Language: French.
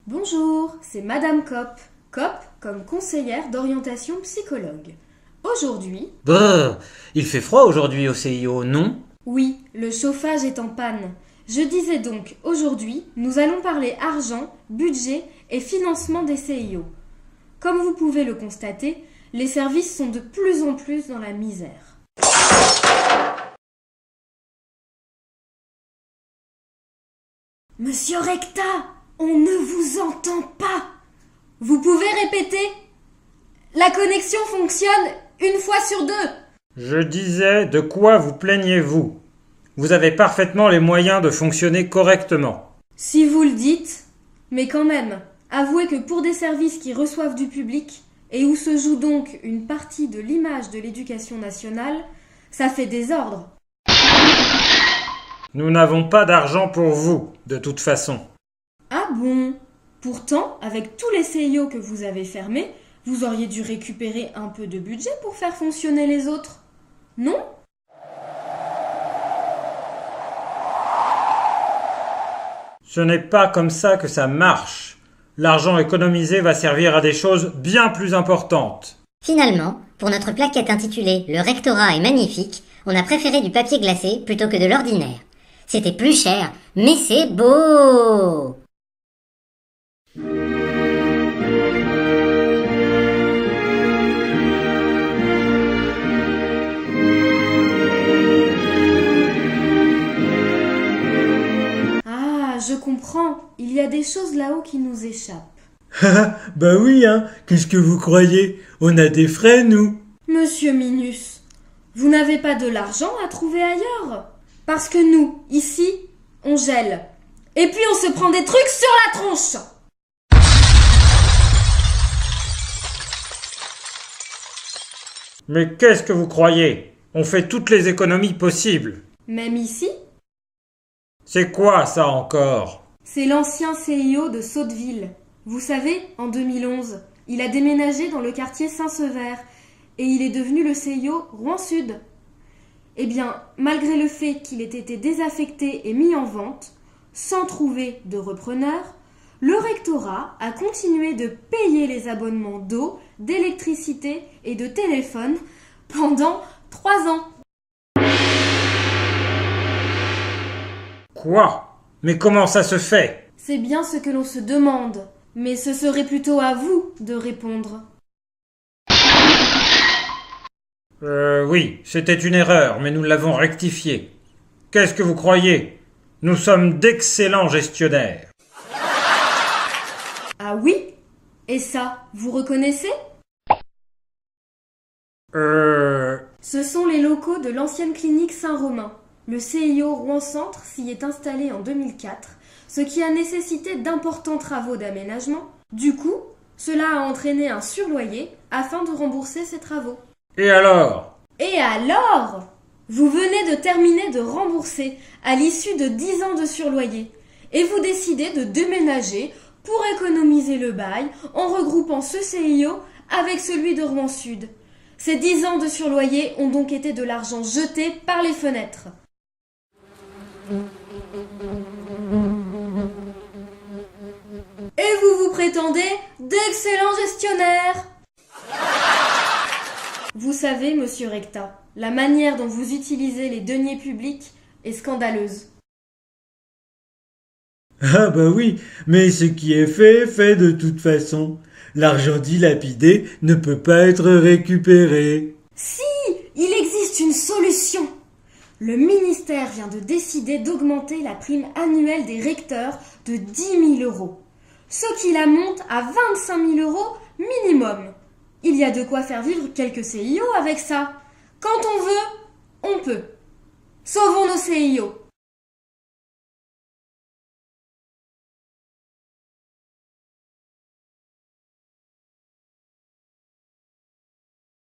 Bonjour, c'est Madame Kopp. Kopp comme conseillère d'orientation psychologue. Aujourd'hui... Bah, il fait froid aujourd'hui au CIO, non? Oui, le chauffage est en panne. Je disais donc, aujourd'hui, nous allons parler argent, budget et financement des CIO. Comme vous pouvez le constater, les services sont de plus en plus dans la misère. Monsieur Recta, on ne vous entend pas. Vous pouvez répéter? La connexion fonctionne une fois sur deux. Je disais, de quoi vous plaignez-vous? Vous avez parfaitement les moyens de fonctionner correctement. Si vous le dites, mais quand même, avouez que pour des services qui reçoivent du public, et où se joue donc une partie de l'image de l'éducation nationale, ça fait désordre. Nous n'avons pas d'argent pour vous, de toute façon. Ah bon? Pourtant, avec tous les CIO que vous avez fermés, vous auriez dû récupérer un peu de budget pour faire fonctionner les autres. Non? Ce n'est pas comme ça que ça marche. L'argent économisé va servir à des choses bien plus importantes. Finalement, pour notre plaquette intitulée « Le rectorat est magnifique », on a préféré du papier glacé plutôt que de l'ordinaire. C'était plus cher, mais c'est beau! Ah, je comprends. Il y a des choses là-haut qui nous échappent. Bah oui, hein, qu'est-ce que vous croyez? On a des frais, nous. Monsieur Minus, vous n'avez pas de l'argent à trouver ailleurs? Parce que nous, ici, on gèle. Et puis on se prend des trucs sur la tronche! Mais qu'est-ce que vous croyez? On fait toutes les économies possibles. Même ici? C'est quoi ça encore? C'est l'ancien CIO de Sotteville. Vous savez, en 2011, il a déménagé dans le quartier Saint-Sever et il est devenu le CIO Rouen-Sud. Eh bien, malgré le fait qu'il ait été désaffecté et mis en vente, sans trouver de repreneur, le rectorat a continué de payer les abonnements d'eau, d'électricité et de téléphone pendant 3 ans. Quoi? Mais comment ça se fait? C'est bien ce que l'on se demande, mais ce serait plutôt à vous de répondre. Oui, c'était une erreur, mais nous l'avons rectifiée. Qu'est-ce que vous croyez? Nous sommes d'excellents gestionnaires. Ah oui? Et ça, vous reconnaissez? Ce sont les locaux de l'ancienne clinique Saint-Romain. Le CIO Rouen-Centre s'y est installé en 2004, ce qui a nécessité d'importants travaux d'aménagement. Du coup, cela a entraîné un surloyer afin de rembourser ces travaux. Et alors? Et alors? Vous venez de terminer de rembourser à l'issue de 10 ans de surloyer et vous décidez de déménager pour économiser le bail en regroupant ce CIO avec celui de Rouen-Sud. Ces 10 ans de surloyer ont donc été de l'argent jeté par les fenêtres. Et vous vous prétendez d'excellents gestionnaires. Vous savez, monsieur Recta, la manière dont vous utilisez les deniers publics est scandaleuse. Ah bah oui, mais ce qui est fait de toute façon. L'argent dilapidé ne peut pas être récupéré. Si, il existe une solution. Le ministère vient de décider d'augmenter la prime annuelle des recteurs de 10 000 €, ce qui la monte à 25 000 € minimum. Il y a de quoi faire vivre quelques CIO avec ça. Quand on veut, on peut. Sauvons nos CIO.